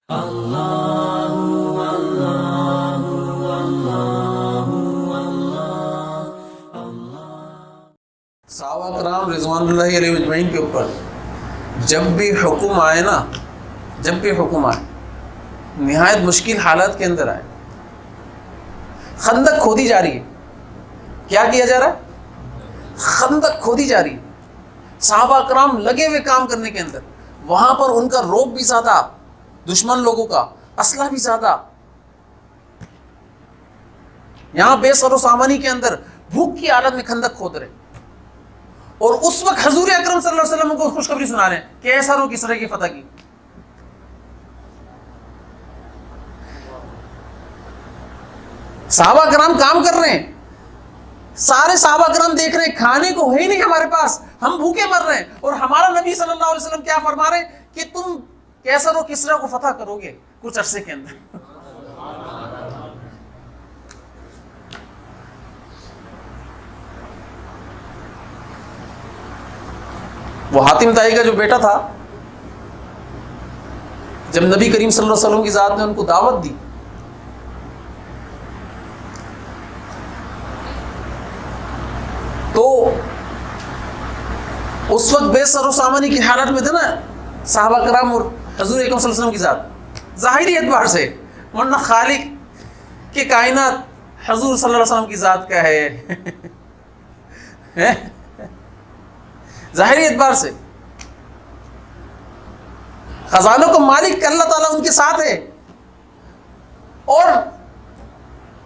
صحابہ کرام رضوان اللہ علیہ اجمعین کے اوپر جب بھی حکم آئے نا، جب بھی حکم آئے، نہایت مشکل حالات کے اندر آئے، خندق کھودی جا رہی ہے. کیا کیا جا رہا ہے؟ خندق کھودی جا رہی ہے. صحابہ کرام لگے ہوئے کام کرنے کے اندر. وہاں پر ان کا روب بھی زیادہ، دشمن لوگوں کا اسلحہ بھی زیادہ. یہاں بے سر و سامانی کے اندر بھوک کی حالت میں خندق کھود رہے، اور اس وقت حضور اکرم صلی اللہ علیہ وسلم کو خوشخبری سنا رہے ہیں کہ ایسا رو کس طرح کی فتح کی. صحابہ کرام کام کر رہے ہیں، سارے صحابہ کرام دیکھ رہے ہیں کھانے کو ہے ہی نہیں ہمارے پاس، ہم بھوکے مر رہے ہیں، اور ہمارا نبی صلی اللہ علیہ وسلم کیا فرما رہے ہیں کہ تم کیسر و کسرا کو فتح کرو گے کچھ عرصے کے اندر. وہ حاتم طائی کا جو بیٹا تھا، جب نبی کریم صلی اللہ علیہ وسلم کی ذات نے ان کو دعوت دی، تو اس وقت بے سر و سامانی کی حالت میں تھے نا صحابہ کرام اور حضور اکرم صلی اللہ علیہ وسلم کی ذات، ظاہری اعتبار سے، ورنہ خالق کے کائنات حضور صلی اللہ علیہ وسلم کی ذات کا ہے ظاہری اعتبار سے. خزانوں کو مالک اللہ تعالیٰ ان کے ساتھ ہے، اور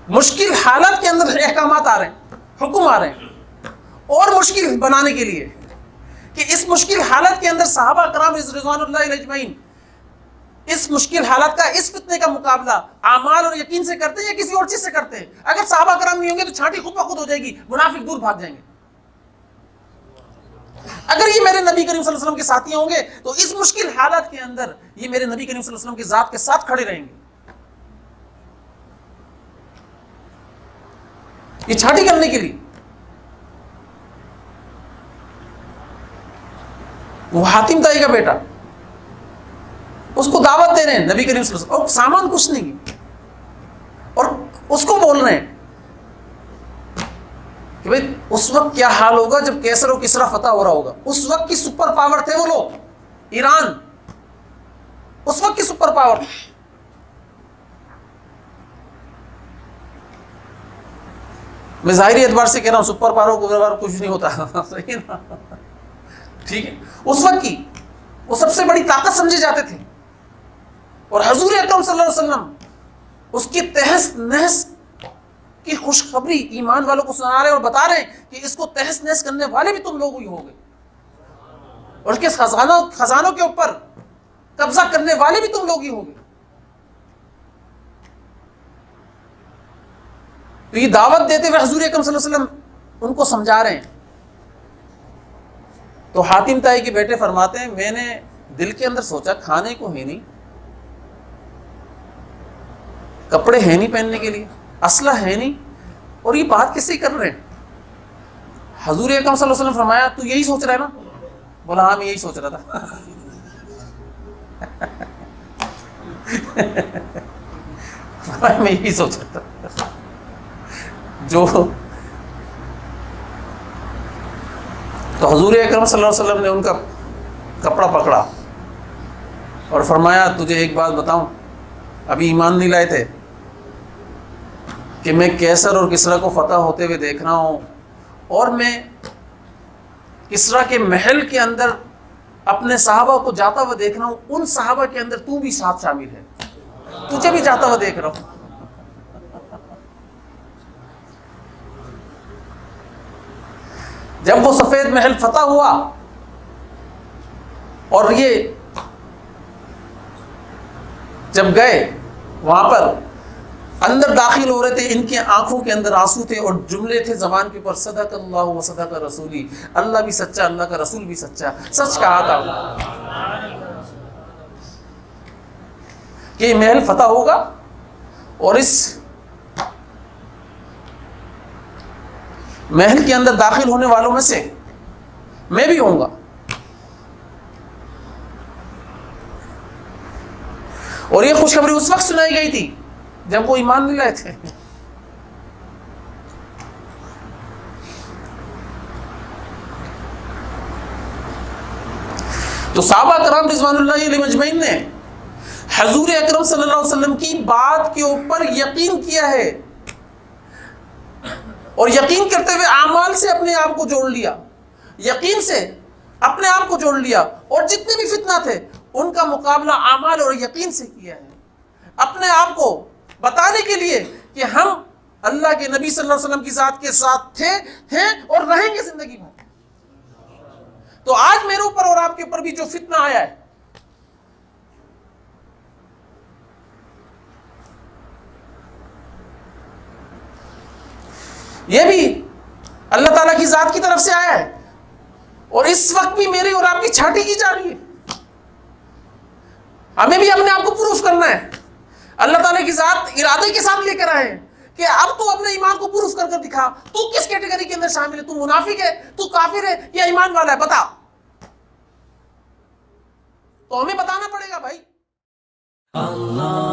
مشکل حالت کے اندر احکامات آ رہے ہیں، حکم آ رہے ہیں، اور مشکل بنانے کے لیے کہ اس مشکل حالت کے اندر صحابہ کرام رضوان اللہ علیہ اجمعین اس مشکل حالت کا، اس فتنے کا مقابلہ اعمال اور یقین سے کرتے ہیں یا کسی اور چیز سے کرتے ہیں. اگر صحابہ کرام نہیں ہوں گے تو چھانٹی خود بخود ہو جائے گی، منافق دور بھاگ جائیں گے. اگر یہ میرے نبی کریم صلی اللہ علیہ وسلم کے ساتھی ہوں گے تو اس مشکل حالات کے اندر یہ میرے نبی کریم صلی اللہ علیہ وسلم کی ذات کے ساتھ کھڑے رہیں گے. یہ چھاٹی کرنے کے لیے وہ حاتم طائی کا بیٹا، اس کو دعوت دے رہے ہیں نبی کریم صلی اللہ علیہ وسلم، اور سامان کچھ نہیں، اور اس کو بول رہے ہیں کہ بھئی اس وقت کیا حال ہوگا جب کیسر و کسرا فتح ہو رہا ہوگا. اس وقت کی سپر پاور تھے وہ لوگ، ایران اس وقت کی سپر پاور. میں ظاہری اعتبار سے کہہ رہا ہوں، سپر پاور کو کچھ نہیں ہوتا صحیح نا، ٹھیک ہے. اس وقت کی وہ سب سے بڑی طاقت سمجھے جاتے تھے، اور حضور اکرم صلی اللہ علیہ وسلم اس کی تہس نہس کی خوشخبری ایمان والوں کو سنا رہے ہیں اور بتا رہے ہیں کہ اس کو تہس نہس کرنے والے بھی تم لوگ ہی ہو گئے، اور اس کے خزانوں کے اوپر قبضہ کرنے والے بھی تم لوگ ہی ہو گئے. تو یہ دعوت دیتے ہوئے حضور اکرم صلی اللہ علیہ وسلم ان کو سمجھا رہے ہیں. تو حاتم طائی کے بیٹے فرماتے ہیں میں نے دل کے اندر سوچا کھانے کو ہے نہیں، کپڑے ہیں نہیں پہننے کے لیے، اسلحہ ہے نہیں، اور یہ بات کس سے کر رہے ہیں. حضور اکرم صلی اللہ علیہ وسلم فرمایا تو یہی سوچ رہا ہے نا؟ بولا ہاں میں یہی سوچ رہا تھا. میں یہی سوچ رہا تھا. جو تو حضور اکرم صلی اللہ علیہ وسلم نے ان کا کپڑا پکڑا اور فرمایا تجھے ایک بات بتاؤں، ابھی ایمان نہیں لائے تھے کہ میں کیسر اور کسرا کو فتح ہوتے ہوئے دیکھ رہا ہوں، اور میں کسرا کے محل کے اندر اپنے صحابہ کو جاتا ہوا دیکھ رہا ہوں، ان صحابہ کے اندر تو بھی ساتھ شامل ہے، تجھے بھی جاتا ہوا دیکھ رہا ہوں. جب وہ سفید محل فتح ہوا اور یہ جب گئے وہاں پر اندر داخل ہو رہے تھے، ان کی آنکھوں کے اندر آنسو تھے اور جملے تھے زبان کے اوپر صدق اللہ و صدق رسولی، اللہ بھی سچا، اللہ کا رسول بھی سچا، سچ کہا تھا کہ یہ محل فتح ہوگا اور اس محل کے اندر داخل ہونے والوں میں سے میں بھی ہوں گا. اور یہ خوشخبری اس وقت سنائی گئی تھی جب وہ ایمان نہیں لائے تھے. تو صحابہ کرام رضوان اللہ علیہ مجمعین نے حضور اکرم صلی اللہ علیہ وسلم کی بات کے اوپر یقین کیا ہے، اور یقین کرتے ہوئے اعمال سے اپنے آپ کو جوڑ لیا، یقین سے اپنے آپ کو جوڑ لیا، اور جتنے بھی فتنہ تھے ان کا مقابلہ اعمال اور یقین سے کیا ہے، اپنے آپ کو بتانے کے لیے کہ ہم اللہ کے نبی صلی اللہ علیہ وسلم کی ذات کے ساتھ تھے، ہیں اور رہیں گے زندگی بھر. تو آج میرے اوپر اور آپ کے اوپر بھی جو فتنہ آیا ہے، یہ بھی اللہ تعالیٰ کی ذات کی طرف سے آیا ہے، اور اس وقت بھی میری اور آپ کی چھاٹی کی جا رہی ہے. ہمیں بھی اپنے آپ کو پروف کرنا ہے. اللہ تعالیٰ کی ذات ارادے کے ساتھ لے کر آئے ہیں کہ اب تو اپنے ایمان کو پروف کر کر دکھا، تو کس کیٹیگری کے اندر شامل ہے، تو منافق ہے، تو کافر ہے، یا ایمان والا ہے، بتا. تو ہمیں بتانا پڑے گا بھائی. اللہ